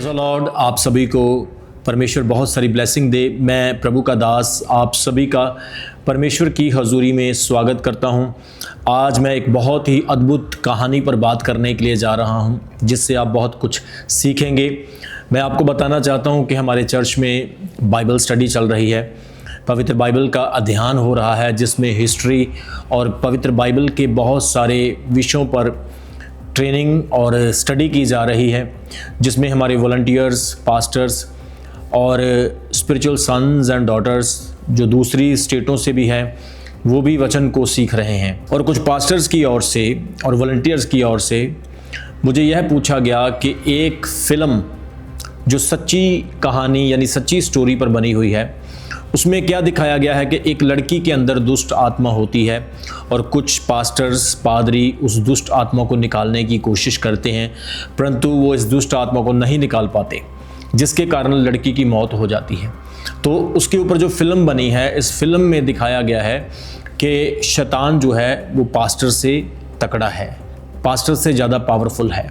Praise the Lord. आप सभी को परमेश्वर बहुत सारी ब्लेसिंग दे। मैं प्रभु का दास आप सभी का परमेश्वर की हजूरी में स्वागत करता हूं। आज मैं एक बहुत ही अद्भुत कहानी पर बात करने के लिए जा रहा हूं, जिससे आप बहुत कुछ सीखेंगे। मैं आपको बताना चाहता हूं कि हमारे चर्च में बाइबल स्टडी चल रही है, पवित्र बाइबल का अध्ययन हो रहा है, जिसमें हिस्ट्री और पवित्र बाइबल के बहुत सारे विषयों पर ट्रेनिंग और स्टडी की जा रही है, जिसमें हमारे वॉलंटियर्स, पास्टर्स और स्पिरिचुअल सन्स एंड डॉटर्स जो दूसरी स्टेटों से भी हैं, वो भी वचन को सीख रहे हैं। और कुछ पास्टर्स की ओर से और वॉलंटियर्स की ओर से मुझे यह पूछा गया कि एक फ़िल्म जो सच्ची कहानी यानी सच्ची स्टोरी पर बनी हुई है, उसमें क्या दिखाया गया है कि एक लड़की के अंदर दुष्ट आत्मा होती है और कुछ पास्टर्स, पादरी उस दुष्ट आत्मा को निकालने की कोशिश करते हैं, परंतु वो इस दुष्ट आत्मा को नहीं निकाल पाते, जिसके कारण लड़की की मौत हो जाती है। तो उसके ऊपर जो फिल्म बनी है, इस फिल्म में दिखाया गया है कि शैतान जो है वो पास्टर से तकड़ा है, पास्टर से ज़्यादा पावरफुल है।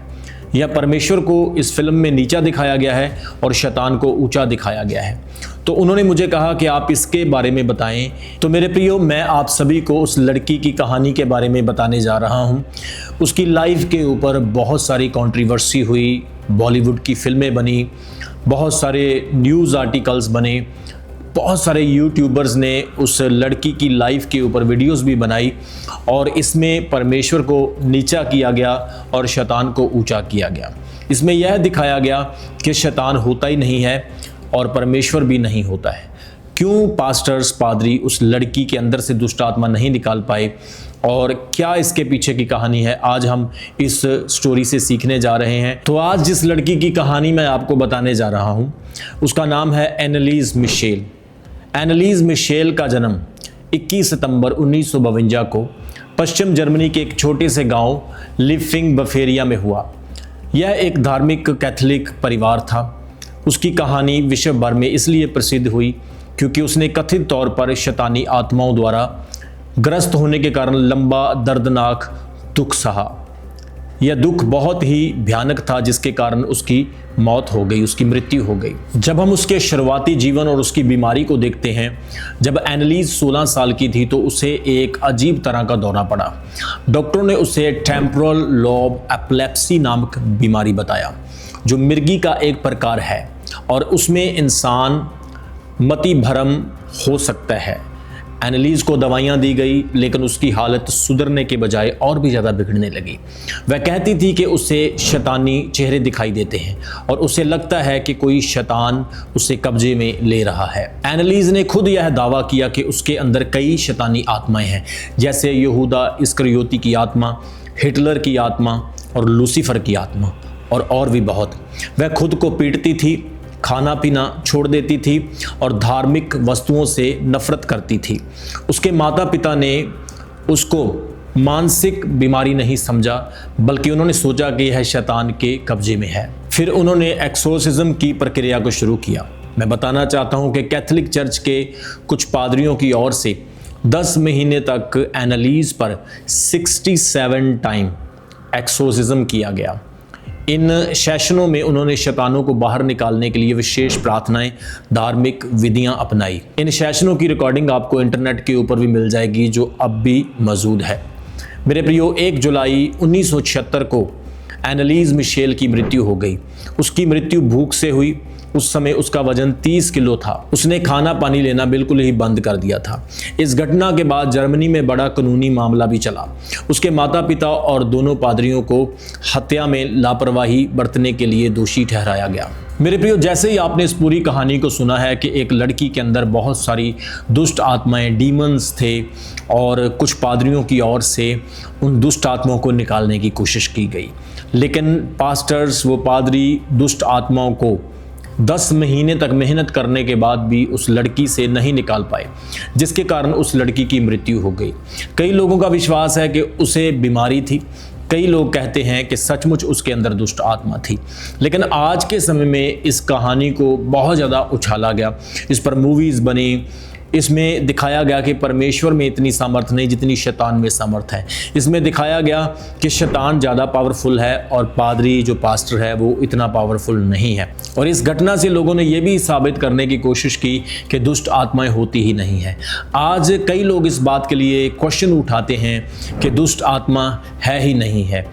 या परमेश्वर को इस फिल्म में नीचा दिखाया गया है और शैतान को ऊंचा दिखाया गया है। तो उन्होंने मुझे कहा कि आप इसके बारे में बताएं। तो मेरे प्रियो, मैं आप सभी को उस लड़की की कहानी के बारे में बताने जा रहा हूं। उसकी लाइफ के ऊपर बहुत सारी कंट्रोवर्सी हुई, बॉलीवुड की फिल्में बनी, बहुत सारे न्यूज़ आर्टिकल्स बने, बहुत सारे यूट्यूबर्स ने उस लड़की की लाइफ के ऊपर वीडियोस भी बनाई, और इसमें परमेश्वर को नीचा किया गया और शैतान को ऊंचा किया गया। इसमें यह दिखाया गया कि शैतान होता ही नहीं है और परमेश्वर भी नहीं होता है। क्यों पास्टर्स, पादरी उस लड़की के अंदर से दुष्ट आत्मा नहीं निकाल पाए, और क्या इसके पीछे की कहानी है, आज हम इस स्टोरी से सीखने जा रहे हैं। तो आज जिस लड़की की कहानी मैं आपको बताने जा रहा हूं, उसका नाम है एनालीज मिशेल। एनालीज मिशेल का जन्म 21 सितंबर 1952 को पश्चिम जर्मनी के एक छोटे से गांव लिफिंग बफेरिया में हुआ। यह एक धार्मिक कैथोलिक परिवार था। उसकी कहानी विश्व भर में इसलिए प्रसिद्ध हुई क्योंकि उसने कथित तौर पर शैतानी आत्माओं द्वारा ग्रस्त होने के कारण लंबा दर्दनाक दुख सहा। यह दुख बहुत ही भयानक था, जिसके कारण उसकी मौत हो गई, उसकी मृत्यु हो गई। जब हम उसके शुरुआती जीवन और उसकी बीमारी को देखते हैं, जब एनालीज 16 साल की थी तो उसे एक अजीब तरह का दौरा पड़ा। डॉक्टरों ने उसे टेम्पोरल लोब एपिलेप्सी नामक बीमारी बताया, जो मिर्गी का एक प्रकार है और उसमें इंसान मति भ्रम हो सकता है। एनालीज को दवाइयाँ दी गई, लेकिन उसकी हालत सुधरने के बजाय और भी ज़्यादा बिगड़ने लगी। वह कहती थी कि उसे शैतानी चेहरे दिखाई देते हैं और उसे लगता है कि कोई शैतान उसे कब्जे में ले रहा है। एनालीज ने खुद यह दावा किया कि उसके अंदर कई शैतानी आत्माएं हैं, जैसे यहूदा इस्करियोती की आत्मा, हिटलर की आत्मा और लूसीफर की आत्मा, और भी बहुत। वह खुद को पीटती थी, खाना पीना छोड़ देती थी और धार्मिक वस्तुओं से नफरत करती थी। उसके माता पिता ने उसको मानसिक बीमारी नहीं समझा, बल्कि उन्होंने सोचा कि यह शैतान के कब्जे में है। फिर उन्होंने एक्सोर्सिज्म की प्रक्रिया को शुरू किया। मैं बताना चाहता हूं कि कैथोलिक चर्च के कुछ पादरियों की ओर से 10 महीने तक एनालीज पर 67 टाइम एक्सोर्सिज्म किया गया। इन सेशनों में उन्होंने शैतानों को बाहर निकालने के लिए विशेष प्रार्थनाएं, धार्मिक विधियां अपनाई। इन सेशनों की रिकॉर्डिंग आपको इंटरनेट के ऊपर भी मिल जाएगी, जो अब भी मौजूद है। मेरे प्रियो, 1 जुलाई 1976 को एनालीज मिशेल की मृत्यु हो गई। उसकी मृत्यु भूख से हुई। उस समय उसका वजन 30 किलो था। उसने खाना पानी लेना बिल्कुल ही बंद कर दिया था। इस घटना के बाद जर्मनी में बड़ा कानूनी मामला भी चला। उसके माता पिता और दोनों पादरियों को हत्या में लापरवाही बरतने के लिए दोषी ठहराया गया। मेरे प्रियो, जैसे ही आपने इस पूरी कहानी को सुना है कि एक लड़की के अंदर बहुत सारी दुष्ट आत्माएं, डीमंस थे, और कुछ पादरियों की ओर से उन दुष्ट आत्माओं को निकालने की कोशिश की गई, लेकिन पास्टर्स, वो पादरी दुष्ट आत्माओं को 10 महीने तक मेहनत करने के बाद भी उस लड़की से नहीं निकाल पाए, जिसके कारण उस लड़की की मृत्यु हो गई। कई लोगों का विश्वास है कि उसे बीमारी थी, कई लोग कहते हैं कि सचमुच उसके अंदर दुष्ट आत्मा थी। लेकिन आज के समय में इस कहानी को बहुत ज़्यादा उछाला गया, इस पर मूवीज़ बनी, इसमें दिखाया गया कि परमेश्वर में इतनी सामर्थ नहीं जितनी शैतान में सामर्थ है। इसमें दिखाया गया कि शैतान ज़्यादा पावरफुल है और पादरी जो पास्टर है वो इतना पावरफुल नहीं है। और इस घटना से लोगों ने ये भी साबित करने की कोशिश की कि दुष्ट आत्माएं होती ही नहीं है। आज कई लोग इस बात के लिए क्वेश्चन उठाते हैं कि दुष्ट आत्मा है ही नहीं है,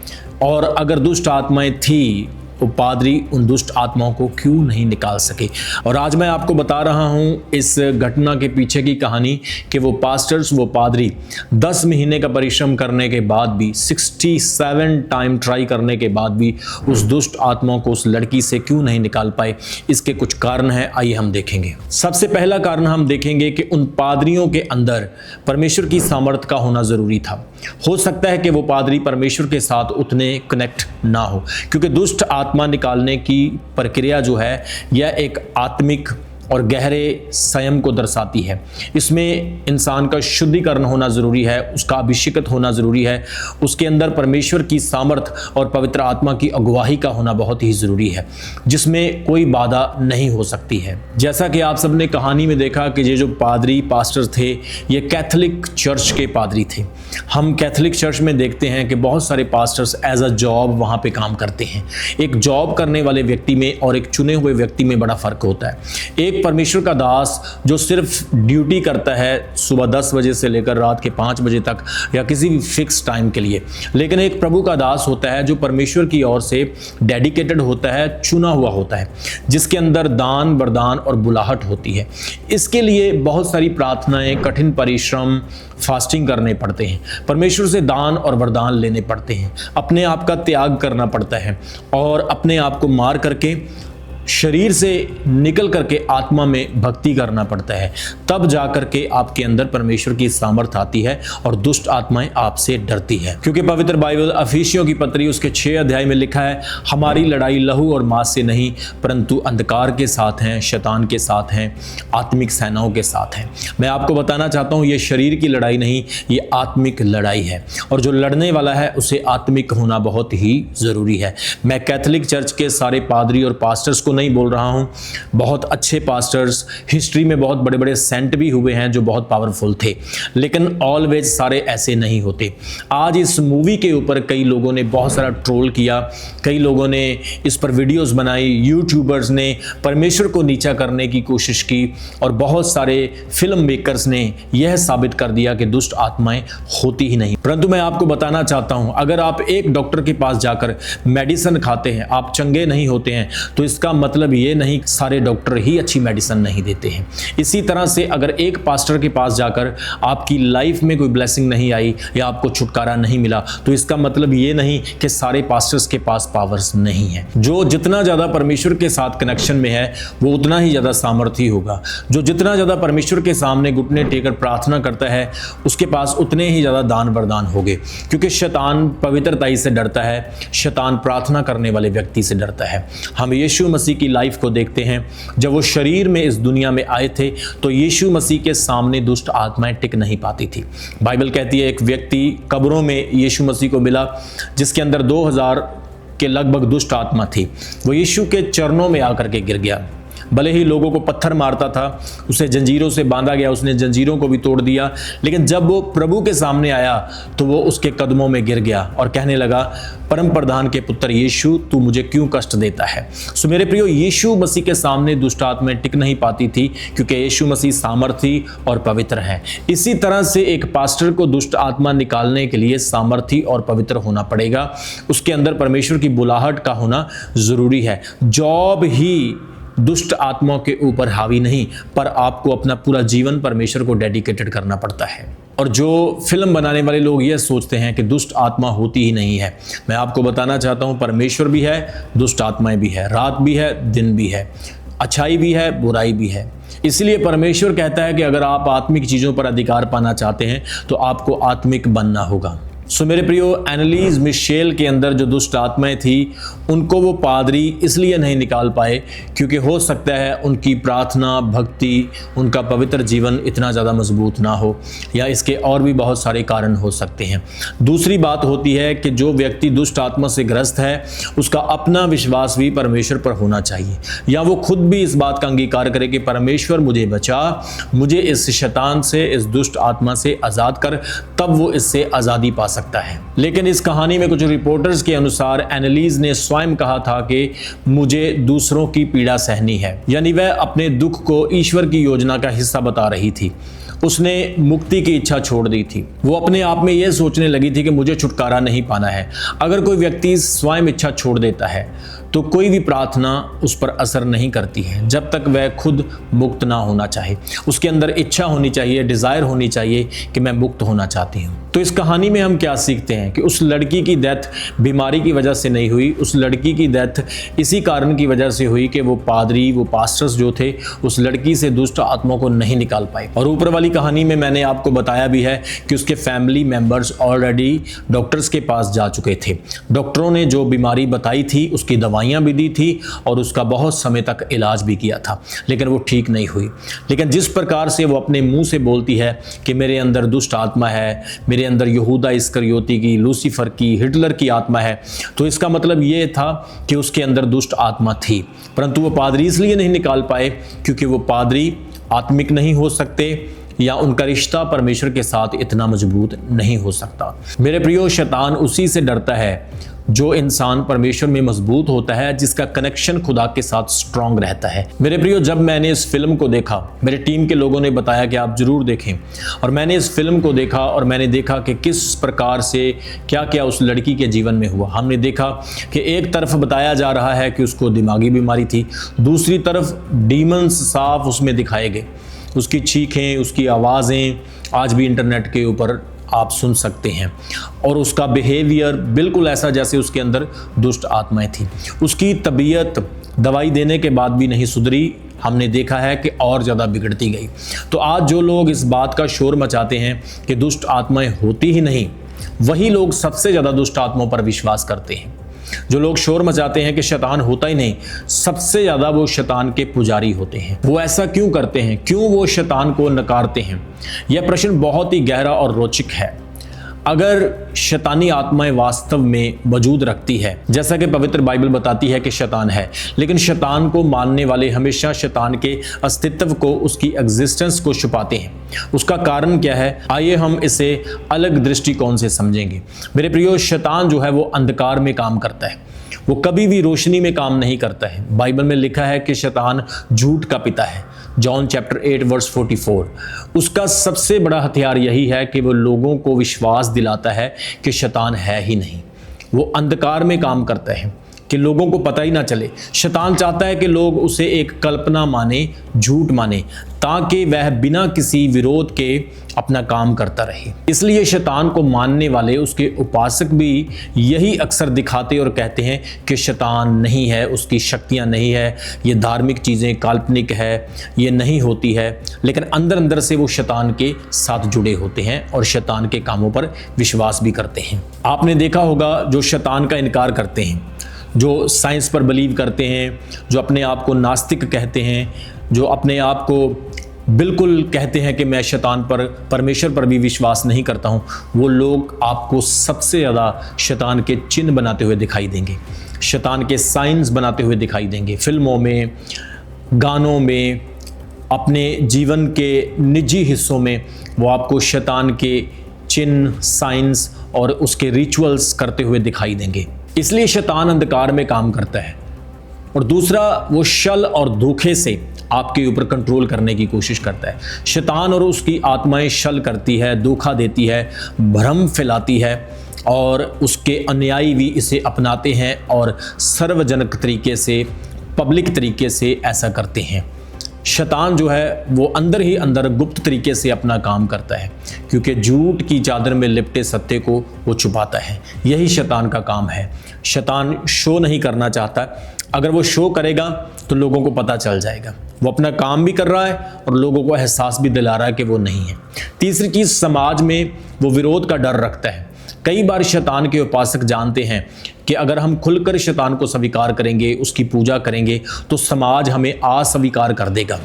और अगर दुष्ट आत्माएं थी तो पादरी उन दुष्ट आत्माओं को क्यों नहीं निकाल सके। और आज मैं आपको बता रहा हूं इस घटना के पीछे की कहानी कि वो पास्टर्स, वो पादरी 10 महीने का परिश्रम करने के बाद भी, 67 टाइम ट्राई करने के बाद भी उस दुष्ट आत्माओं को उस लड़की से क्यों नहीं निकाल पाए। इसके कुछ कारण हैं, आइए हम देखेंगे। सबसे पहला कारण हम देखेंगे कि उन पादरियों के अंदर परमेश्वर की सामर्थ्य का होना जरूरी था। हो सकता है कि वो पादरी परमेश्वर के साथ उतने कनेक्ट ना हो, क्योंकि दुष्ट आत्मा निकालने की प्रक्रिया जो है यह एक आत्मिक और गहरे संयम को दर्शाती है। इसमें इंसान का शुद्धिकरण होना ज़रूरी है, उसका अभिषेकित होना ज़रूरी है, उसके अंदर परमेश्वर की सामर्थ और पवित्र आत्मा की अगुवाई का होना बहुत ही ज़रूरी है, जिसमें कोई बाधा नहीं हो सकती है। जैसा कि आप सबने कहानी में देखा कि ये जो पादरी पास्टर थे ये कैथोलिक चर्च के पादरी थे। हम कैथोलिक चर्च में देखते हैं कि बहुत सारे पास्टर्स एज अ जॉब वहाँ पे काम करते हैं। एक जॉब करने वाले व्यक्ति में और एक चुने हुए व्यक्ति में बड़ा फ़र्क होता है। एक परमेश्वर का दास जो सिर्फ ड्यूटी करता है सुबह 10 बजे से लेकर रात के 5 बजे तक या किसी भी फिक्स टाइम के लिए, लेकिन एक प्रभु का दास होता है जो परमेश्वर की ओर से डेडिकेटेड होता है, चुना हुआ होता है, जिसके अंदर दान, वरदान और बुलाहट होती है। इसके लिए बहुत सारी प्रार्थनाएं, कठिन परिश्रम, फास्टिंग करने पड़ते हैं, परमेश्वर से दान और वरदान लेने पड़ते हैं, अपने आप का त्याग करना पड़ता है और अपने आप को मार करके शरीर से निकल करके आत्मा में भक्ति करना पड़ता है। तब जाकर के आपके अंदर परमेश्वर की सामर्थ्य आती है और दुष्ट आत्माएं आपसे डरती है। क्योंकि पवित्र बाइबल अफिसियों की पत्री उसके 6 अध्याय में लिखा है, हमारी लड़ाई लहू और मांस से नहीं परंतु अंधकार के साथ हैं, शैतान के साथ हैं, आत्मिक सेनाओं के साथ हैं। मैं आपको बताना चाहता हूँ ये शरीर की लड़ाई नहीं, ये आत्मिक लड़ाई है, और जो लड़ने वाला है उसे आत्मिक होना बहुत ही ज़रूरी है। मैं कैथोलिक चर्च के सारे पादरी और पास्टर्स को नहीं बोल रहा हूं, बहुत अच्छे पास्टर्स, हिस्ट्री में बहुत बड़े बड़े सेंट भी हुए हैं जो बहुत पावरफुल थे, लेकिन ऑलवेज सारे ऐसे नहीं होते। आज इस मूवी के ऊपर कई लोगों ने बहुत सारा ट्रोल किया, कई लोगों ने इस पर वीडियोस बनाई, यूट्यूबर्स ने परमेश्वर को नीचा करने की कोशिश की और बहुत सारे फिल्म मेकर्स ने यह साबित कर दिया कि दुष्ट आत्माएं होती ही नहीं। परंतु मैं आपको बताना चाहता हूं, अगर आप एक डॉक्टर के पास जाकर मेडिसिन खाते हैं, आप चंगे नहीं होते हैं, तो इसका मतलब ये नहीं सारे डॉक्टर ही अच्छी मेडिसिन नहीं देते हैं। इसी तरह से अगर एक पास्टर के पास जाकर आपकी लाइफ में कोई ब्लेसिंग नहीं आई या आपको छुटकारा नहीं मिला, तो इसका मतलब ये नहीं कि सारे पास्टर्स के पास पावर्स नहीं है। जो जितना ज़्यादा परमेश्वर के साथ कनेक्शन में है वो उतना ही ज़्यादा सामर्थी होगा। जो जितना ज़्यादा परमेश्वर के सामने घुटने टेकर प्रार्थना करता है उसके पास उतने ही ज़्यादा दान वरदान होंगे, क्योंकि शैतान पवित्रताई से डरता है, शैतान प्रार्थना करने वाले व्यक्ति से डरता है। हम यीशु मसीह की लाइफ को देखते हैं, जब वो शरीर में इस दुनिया में आए थे तो यीशु मसीह के सामने दुष्ट आत्माएं टिक नहीं पाती थी। बाइबल कहती है एक व्यक्ति कब्रों में यीशु मसीह को मिला जिसके अंदर 2000 के लगभग दुष्ट आत्मा थी। वो यीशु के चरणों में आकर के गिर गया। भले ही लोगों को पत्थर मारता था, उसे जंजीरों से बांधा गया, उसने जंजीरों को भी तोड़ दिया, लेकिन जब वो प्रभु के सामने आया तो वो उसके कदमों में गिर गया और कहने लगा, परम प्रधान के पुत्र यीशु, तू मुझे क्यों कष्ट देता है। सो मेरे प्रियो, यीशु मसीह के सामने दुष्ट आत्माएं टिक नहीं पाती थी, क्योंकि यीशु मसीह सामर्थी और पवित्र है। इसी तरह से एक पास्टर को दुष्ट आत्मा निकालने के लिए सामर्थी और पवित्र होना पड़ेगा। उसके अंदर परमेश्वर की बुलाहट का होना जरूरी है। जॉब ही दुष्ट आत्माओं के ऊपर हावी नहीं, पर आपको अपना पूरा जीवन परमेश्वर को डेडिकेटेड करना पड़ता है। और जो फिल्म बनाने वाले लोग ये सोचते हैं कि दुष्ट आत्मा होती ही नहीं है, मैं आपको बताना चाहता हूँ परमेश्वर भी है, दुष्ट आत्माएं भी है, रात भी है, दिन भी है, अच्छाई भी है, बुराई भी है। इसलिए परमेश्वर कहता है कि अगर आप आत्मिक चीज़ों पर अधिकार पाना चाहते हैं तो आपको आत्मिक बनना होगा। सो मेरे प्रियो, एनालीज मिशेल के अंदर जो दुष्ट आत्माएं थी उनको वो पादरी इसलिए नहीं निकाल पाए क्योंकि हो सकता है उनकी प्रार्थना, भक्ति, उनका पवित्र जीवन इतना ज़्यादा मजबूत ना हो, या इसके और भी बहुत सारे कारण हो सकते हैं। दूसरी बात होती है कि जो व्यक्ति दुष्ट आत्मा से ग्रस्त है उसका अपना विश्वास भी परमेश्वर पर होना चाहिए, या वो खुद भी इस बात का अंगीकार करे कि परमेश्वर मुझे बचा, मुझे इस शैतान से, इस दुष्ट आत्मा से आज़ाद कर, तब वो इससे आज़ादी पा सकता है। लेकिन इस कहानी में कुछ रिपोर्टर्स के अनुसार एनालीज ने स्वयं कहा था कि मुझे दूसरों की पीड़ा सहनी है, यानी वह अपने दुख को ईश्वर की योजना का हिस्सा बता रही थी। उसने मुक्ति की इच्छा छोड़ दी थी। वो अपने आप में यह सोचने लगी थी कि मुझे छुटकारा नहीं पाना है। अगर कोई व्यक्ति स्वयं इच्छा छोड़ देता है तो कोई भी प्रार्थना उस पर असर नहीं करती है जब तक वह खुद मुक्त ना होना चाहे। उसके अंदर इच्छा होनी चाहिए, डिज़ायर होनी चाहिए कि मैं मुक्त होना चाहती हूँ। तो इस कहानी में हम क्या सीखते हैं कि उस लड़की की डेथ बीमारी की वजह से नहीं हुई। उस लड़की की डेथ इसी कारण की वजह से हुई कि वो पादरी, वो पास्टर्स जो थे उस लड़की से दुष्ट आत्मा को नहीं निकाल पाए। और ऊपर वाली कहानी में मैंने आपको बताया भी है कि उसके फैमिली मेंबर्स ऑलरेडी डॉक्टर्स के पास जा चुके थे। डॉक्टरों ने जो बीमारी बताई थी उसकी दवाइयाँ भी दी थी और उसका बहुत समय तक इलाज भी किया था, लेकिन वो ठीक नहीं हुई। लेकिन जिस प्रकार से वो अपने मुंह से बोलती है कि मेरे अंदर दुष्ट आत्मा है, मेरे अंदर यहूदा इस्करियोती की, लूसीफर की, हिटलर की आत्मा है, तो इसका मतलब ये था कि उसके अंदर दुष्ट आत्मा थी। परंतु वो पादरी इसलिए नहीं निकाल पाए क्योंकि वो पादरी आत्मिक नहीं हो सकते, या उनका रिश्ता परमेश्वर के साथ इतना मजबूत नहीं हो सकता। मेरे प्रियो, शैतान उसी से डरता है जो इंसान परमेश्वर में मजबूत होता है, जिसका कनेक्शन खुदा के साथ स्ट्रांग रहता है। मेरे प्रियो, जब मैंने इस फिल्म को देखा, मेरे टीम के लोगों ने बताया कि आप जरूर देखें, और मैंने इस फिल्म को देखा और मैंने देखा कि किस प्रकार से क्या क्या उस लड़की के जीवन में हुआ। हमने देखा कि एक तरफ बताया जा रहा है कि उसको दिमागी बीमारी थी, दूसरी तरफ डीमंस साफ उसमें दिखाए गए। उसकी चीखें, उसकी आवाज़ें आज भी इंटरनेट के ऊपर आप सुन सकते हैं, और उसका बिहेवियर बिल्कुल ऐसा जैसे उसके अंदर दुष्ट आत्माएं थी। उसकी तबीयत दवाई देने के बाद भी नहीं सुधरी, हमने देखा है कि और ज़्यादा बिगड़ती गई। तो आज जो लोग इस बात का शोर मचाते हैं कि दुष्ट आत्माएं होती ही नहीं, वही लोग सबसे ज़्यादा दुष्ट आत्माओं पर विश्वास करते हैं। जो लोग शोर मचाते हैं कि शैतान होता ही नहीं, सबसे ज्यादा वो शैतान के पुजारी होते हैं। वो ऐसा क्यों करते हैं? क्यों वो शैतान को नकारते हैं? यह प्रश्न बहुत ही गहरा और रोचक है। अगर शैतानी आत्माएं वास्तव में वजूद रखती है, जैसा कि पवित्र बाइबल बताती है कि शैतान है, लेकिन शैतान को मानने वाले हमेशा शैतान के अस्तित्व को, उसकी एग्जिस्टेंस को छुपाते हैं। उसका कारण क्या है? आइए हम इसे अलग दृष्टिकोण से समझेंगे। मेरे प्रियो, शैतान जो है वो अंधकार में काम करता है, वो कभी भी रोशनी में काम नहीं करता है। बाइबल में लिखा है कि शैतान झूठ का पिता है, जॉन चैप्टर 8 वर्स 44। उसका सबसे बड़ा हथियार यही है कि वो लोगों को विश्वास दिलाता है कि शैतान है ही नहीं। वो अंधकार में काम करता है कि लोगों को पता ही ना चले। शैतान चाहता है कि लोग उसे एक कल्पना माने, झूठ माने, ताकि वह बिना किसी विरोध के अपना काम करता रहे। इसलिए शैतान को मानने वाले, उसके उपासक भी यही अक्सर दिखाते और कहते हैं कि शैतान नहीं है, उसकी शक्तियां नहीं है, ये धार्मिक चीज़ें काल्पनिक है, ये नहीं होती है। लेकिन अंदर अंदर से वो शैतान के साथ जुड़े होते हैं और शैतान के कामों पर विश्वास भी करते हैं। आपने देखा होगा जो शैतान का इनकार करते हैं, जो साइंस पर बिलीव करते हैं, जो अपने आप को नास्तिक कहते हैं, जो अपने आप को बिल्कुल कहते हैं कि मैं शैतान पर, परमेश्वर पर भी विश्वास नहीं करता हूं, वो लोग आपको सबसे ज़्यादा शैतान के चिन्ह बनाते हुए दिखाई देंगे, शैतान के साइंस बनाते हुए दिखाई देंगे। फिल्मों में, गानों में, अपने जीवन के निजी हिस्सों में वो आपको शैतान के चिन्ह, साइंस और उसके रिचुअल्स करते हुए दिखाई देंगे। इसलिए शैतान अंधकार में काम करता है। और दूसरा, वो छल और धोखे से आपके ऊपर कंट्रोल करने की कोशिश करता है। शैतान और उसकी आत्माएं छल करती है, धोखा देती है, भ्रम फैलाती है, और उसके अनुयायी भी इसे अपनाते हैं और सार्वजनिक तरीके से, पब्लिक तरीके से ऐसा करते हैं। शैतान जो है वो अंदर ही अंदर गुप्त तरीके से अपना काम करता है, क्योंकि झूठ की चादर में लिपटे सत्य को वो छुपाता है। यही शैतान का काम है। शैतान शो नहीं करना चाहता। अगर वो शो करेगा तो लोगों को पता चल जाएगा। वो अपना काम भी कर रहा है और लोगों को एहसास भी दिला रहा है कि वो नहीं है। तीसरी चीज़, समाज में वो विरोध का डर रखता है। कई बार शैतान के उपासक जानते हैं कि अगर हम खुलकर शैतान को स्वीकार करेंगे, उसकी पूजा करेंगे, तो समाज हमें अस्वीकार कर देगा,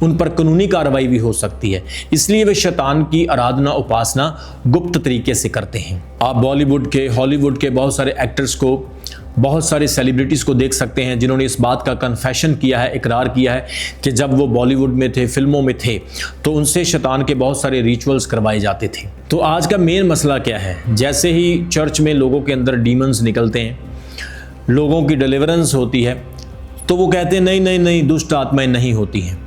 उन पर कानूनी कार्रवाई भी हो सकती है। इसलिए वे शैतान की आराधना उपासना गुप्त तरीके से करते हैं। आप बॉलीवुड के, हॉलीवुड के बहुत सारे एक्टर्स को, बहुत सारे सेलिब्रिटीज़ को देख सकते हैं जिन्होंने इस बात का कन्फेशन किया है, इकरार किया है कि जब वो बॉलीवुड में थे, फिल्मों में थे, तो उनसे शैतान के बहुत सारे रिचुअल्स करवाए जाते थे। तो आज का मेन मसला क्या है? जैसे ही चर्च में लोगों के अंदर डीमंस निकलते हैं, लोगों की डिलीवरेंस होती है, तो वो कहते हैं नहीं नहीं नहीं, दुष्ट आत्माएं नहीं होती हैं।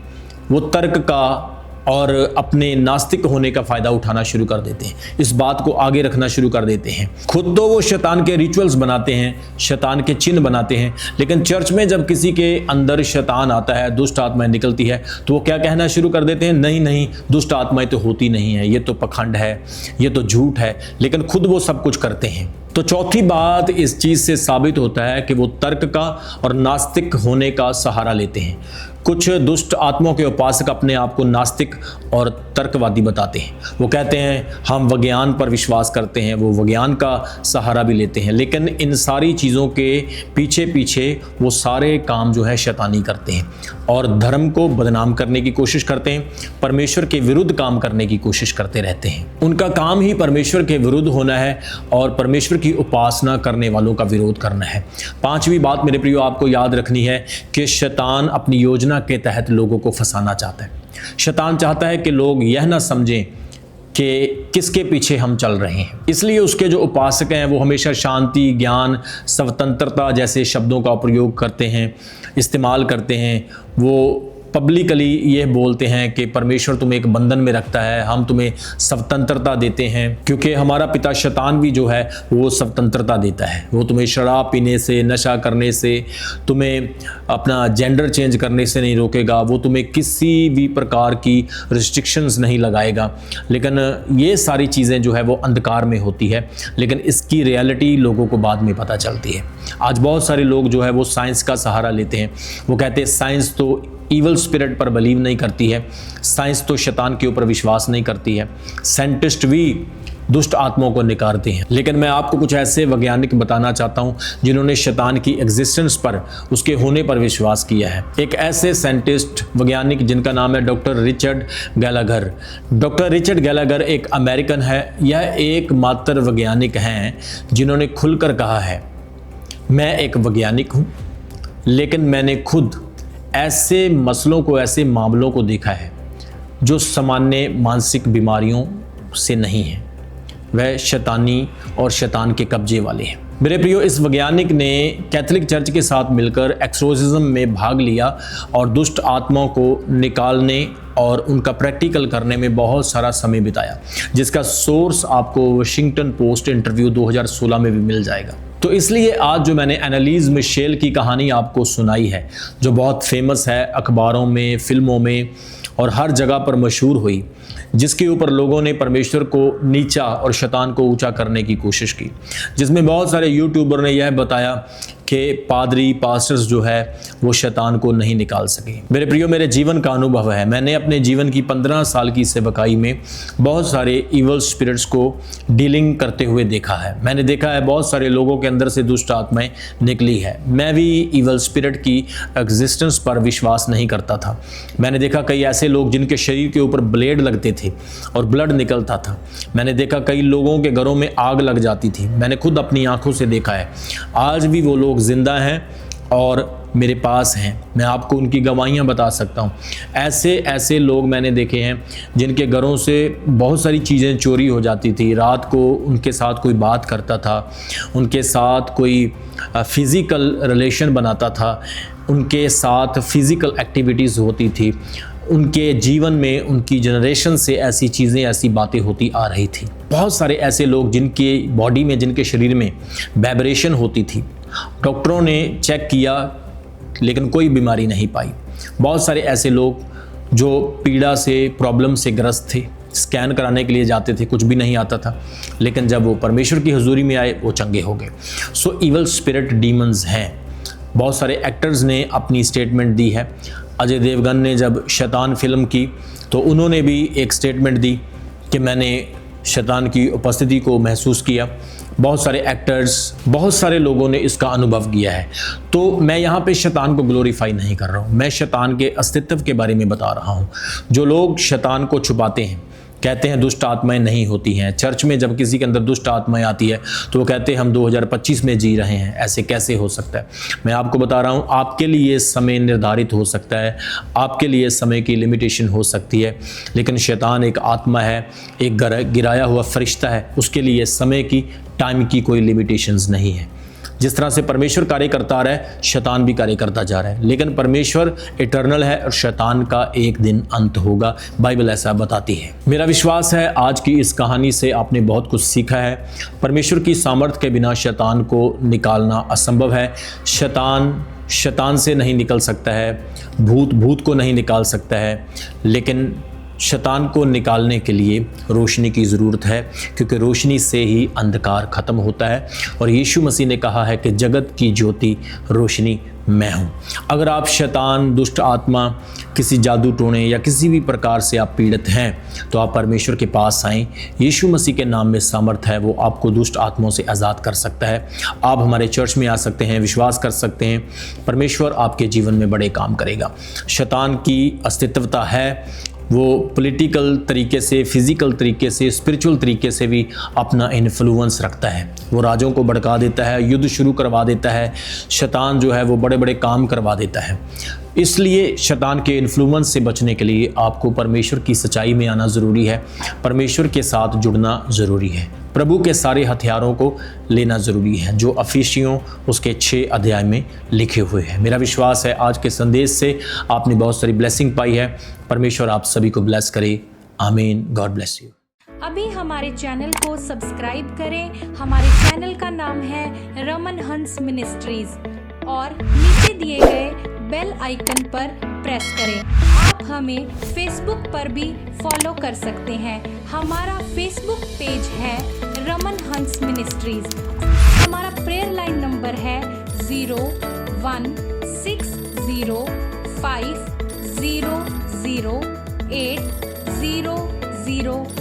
वो तर्क का और अपने नास्तिक होने का फ़ायदा उठाना शुरू कर देते हैं, इस बात को आगे रखना शुरू कर देते हैं। खुद तो वो शैतान के रिचुअल्स बनाते हैं, शैतान के चिन्ह बनाते हैं, लेकिन चर्च में जब किसी के अंदर शैतान आता है, दुष्ट आत्माएं निकलती है, तो वो क्या कहना शुरू कर देते हैं? नहीं नहीं, दुष्ट आत्माएं तो होती नहीं है, ये तो पखंड है, ये तो झूठ है, लेकिन खुद वो सब कुछ करते हैं। तो चौथी बात इस चीज़ से साबित होता है कि वो तर्क का और नास्तिक होने का सहारा लेते हैं। कुछ दुष्ट आत्माओं के उपासक अपने आप को नास्तिक और तर्कवादी बताते हैं। वो कहते हैं हम विज्ञान पर विश्वास करते हैं, वो विज्ञान का सहारा भी लेते हैं, लेकिन इन सारी चीज़ों के पीछे पीछे वो सारे काम जो है शैतानी करते हैं और धर्म को बदनाम करने की कोशिश करते हैं, परमेश्वर के विरुद्ध काम करने की कोशिश करते रहते हैं। उनका काम ही परमेश्वर के विरुद्ध होना है और परमेश्वर की उपासना करने वालों का विरोध करना है। पांचवी बात मेरे प्रियो आपको याद रखनी है कि शैतान अपनी योजना के तहत लोगों को फंसाना चाहता है। शैतान चाहता है कि लोग यह ना समझें कि किसके पीछे हम चल रहे हैं। इसलिए उसके जो उपासक हैं वो हमेशा शांति, ज्ञान, स्वतंत्रता जैसे शब्दों का प्रयोग करते हैं, इस्तेमाल करते हैं। वो पब्लिकली ये बोलते हैं कि परमेश्वर तुम्हें एक बंधन में रखता है, हम तुम्हें स्वतंत्रता देते हैं, क्योंकि हमारा पिता शैतान भी जो है वो स्वतंत्रता देता है। वो तुम्हें शराब पीने से, नशा करने से, तुम्हें अपना जेंडर चेंज करने से नहीं रोकेगा, वो तुम्हें किसी भी प्रकार की रिस्ट्रिक्शंस नहीं लगाएगा। लेकिन ये सारी चीज़ें जो है वो अंधकार में होती है, लेकिन इसकी रियलिटी लोगों को बाद में पता चलती है। आज बहुत सारे लोग जो है वो साइंस का सहारा लेते हैं। वो कहते हैं साइंस तो ईवल स्पिरिट पर बिलीव नहीं करती है, साइंस तो शैतान के ऊपर विश्वास नहीं करती है, साइंटिस्ट भी दुष्ट आत्माओं को निकारते हैं। लेकिन मैं आपको कुछ ऐसे वैज्ञानिक बताना चाहता हूं जिन्होंने शैतान की एग्जिस्टेंस पर, उसके होने पर विश्वास किया है। एक ऐसे साइंटिस्ट, वैज्ञानिक जिनका नाम है डॉक्टर रिचर्ड गैलागर। डॉक्टर रिचर्ड गैलागर एक अमेरिकन है। यह एकमात्र वैज्ञानिक हैं जिन्होंने खुलकर कहा है मैं एक वैज्ञानिक हूँ, लेकिन मैंने खुद ऐसे मसलों को, ऐसे मामलों को देखा है जो सामान्य मानसिक बीमारियों से नहीं है, वह शैतानी और शैतान के कब्जे वाले हैं। मेरे प्रियो, इस वैज्ञानिक ने कैथोलिक चर्च के साथ मिलकर एक्सोर्सिज्म में भाग लिया और दुष्ट आत्माओं को निकालने और उनका प्रैक्टिकल करने में बहुत सारा समय बिताया, जिसका सोर्स आपको वाशिंगटन पोस्ट इंटरव्यू 2016 में भी मिल जाएगा। तो इसलिए आज जो मैंने एनालिज मिशेल की कहानी आपको सुनाई है, जो बहुत फेमस है, अखबारों में, फिल्मों में और हर जगह पर मशहूर हुई, जिसके ऊपर लोगों ने परमेश्वर को नीचा और शैतान को ऊंचा करने की कोशिश की, जिसमें बहुत सारे यूट्यूबर ने यह बताया कि पादरी, पास्टर्स जो है वो शैतान को नहीं निकाल सके। मेरे प्रियो, मेरे जीवन का अनुभव है। मैंने अपने जीवन की 15 साल की सेवकाई में बहुत सारे इवल स्पिरिट्स को डीलिंग करते हुए देखा है। मैंने देखा है बहुत सारे लोगों के अंदर से दुष्ट आत्माएं निकली है। मैं भी इवल स्पिरिट की एग्जिस्टेंस पर विश्वास नहीं करता था। मैंने देखा कई ऐसे लोग जिनके शरीर के ऊपर ब्लेड लगते थे और ब्लड निकलता था। मैंने देखा कई लोगों के घरों में आग लग जाती थी। मैंने खुद अपनी आंखों से देखा है। आज भी वो लोग जिंदा हैं और मेरे पास हैं। मैं आपको उनकी गवाहियाँ बता सकता हूँ। ऐसे लोग मैंने देखे हैं जिनके घरों से बहुत सारी चीज़ें चोरी हो जाती थी। रात को उनके साथ कोई बात करता था, उनके साथ कोई फिज़िकल रिलेशन बनाता था, उनके साथ फिज़िकल एक्टिविटीज़ होती थी। उनके जीवन में, उनकी जनरेशन से ऐसी चीज़ें, ऐसी बातें होती आ रही थी। बहुत सारे ऐसे लोग जिनके बॉडी में, जिनके शरीर में वाइब्रेशन होती थी। डॉक्टरों ने चेक किया लेकिन कोई बीमारी नहीं पाई। बहुत सारे ऐसे लोग जो पीड़ा से, प्रॉब्लम से ग्रस्त थे, स्कैन कराने के लिए जाते थे, कुछ भी नहीं आता था, लेकिन जब वो परमेश्वर की हुजूरी में आए वो चंगे हो गए। सो इवल स्पिरिट डीमंस हैं। बहुत सारे एक्टर्स ने अपनी स्टेटमेंट दी है। अजय देवगन ने जब शैतान फिल्म की तो उन्होंने भी एक स्टेटमेंट दी कि मैंने शैतान की उपस्थिति को महसूस किया बहुत सारे एक्टर्स, बहुत सारे लोगों ने इसका अनुभव किया है। तो मैं यहाँ पे शैतान को ग्लोरीफाई नहीं कर रहा हूँ, मैं शैतान के अस्तित्व के बारे में बता रहा हूँ। जो लोग शैतान को छुपाते हैं, कहते हैं दुष्ट आत्माएं नहीं होती हैं, चर्च में जब किसी के अंदर दुष्ट आत्माएं आती है तो वो कहते हैं हम 2025 में जी रहे हैं, ऐसे कैसे हो सकता है। मैं आपको बता रहा हूँ, आपके लिए समय निर्धारित हो सकता है, आपके लिए समय की लिमिटेशन हो सकती है, लेकिन शैतान एक आत्मा है, एक गिराया हुआ फरिश्ता है, उसके लिए समय की, टाइम की कोई लिमिटेशंस नहीं है। जिस तरह से परमेश्वर कार्य करता आ रहा है, शैतान भी कार्य करता जा रहा है, लेकिन परमेश्वर इटर्नल है और शैतान का एक दिन अंत होगा, बाइबल ऐसा बताती है। मेरा विश्वास है आज की इस कहानी से आपने बहुत कुछ सीखा है। परमेश्वर की सामर्थ के बिना शैतान को निकालना असंभव है। शैतान से नहीं निकल सकता है, भूत को नहीं निकाल सकता है, लेकिन शैतान को निकालने के लिए रोशनी की ज़रूरत है, क्योंकि रोशनी से ही अंधकार ख़त्म होता है। और यीशु मसीह ने कहा है कि जगत की ज्योति रोशनी मैं हूँ। अगर आप शैतान, दुष्ट आत्मा, किसी जादू टोने या किसी भी प्रकार से आप पीड़ित हैं तो आप परमेश्वर के पास आएँ। यीशु मसीह के नाम में सामर्थ है, वो आपको दुष्ट आत्माओं से आज़ाद कर सकता है। आप हमारे चर्च में आ सकते हैं, विश्वास कर सकते हैं, परमेश्वर आपके जीवन में बड़े काम करेगा। शैतान की अस्तित्वता है, वो पॉलिटिकल तरीके से, फिज़िकल तरीके से, स्पिरिचुअल तरीके से भी अपना इन्फ्लुएंस रखता है। वो राजों को भड़का देता है, युद्ध शुरू करवा देता है। शैतान जो है वो बड़े बड़े काम करवा देता है। इसलिए शैतान के इन्फ्लुएंस से बचने के लिए आपको परमेश्वर की सच्चाई में आना ज़रूरी है, परमेश्वर के साथ जुड़ना ज़रूरी है, प्रभु के सारे हथियारों को लेना ज़रूरी है जो अफिसियों उसके 6 अध्याय में लिखे हुए हैं। मेरा विश्वास है आज के संदेश से आपने बहुत सारी ब्लेसिंग पाई है। परमेश्वर आप सभी को ब्लेस करे। आमीन। God bless you. अभी हमारे चैनल को सब्सक्राइब करें। हमारे चैनल का नाम है रमन हंस मिनिस्ट्रीज और नीचे दिए गए बेल आइकन पर प्रेस करें। आप हमें फेसबुक पर भी फॉलो कर सकते हैं। हमारा फेसबुक पेज है रमन हंस मिनिस्ट्रीज। हमारा प्रेयर लाइन नंबर है 0160500800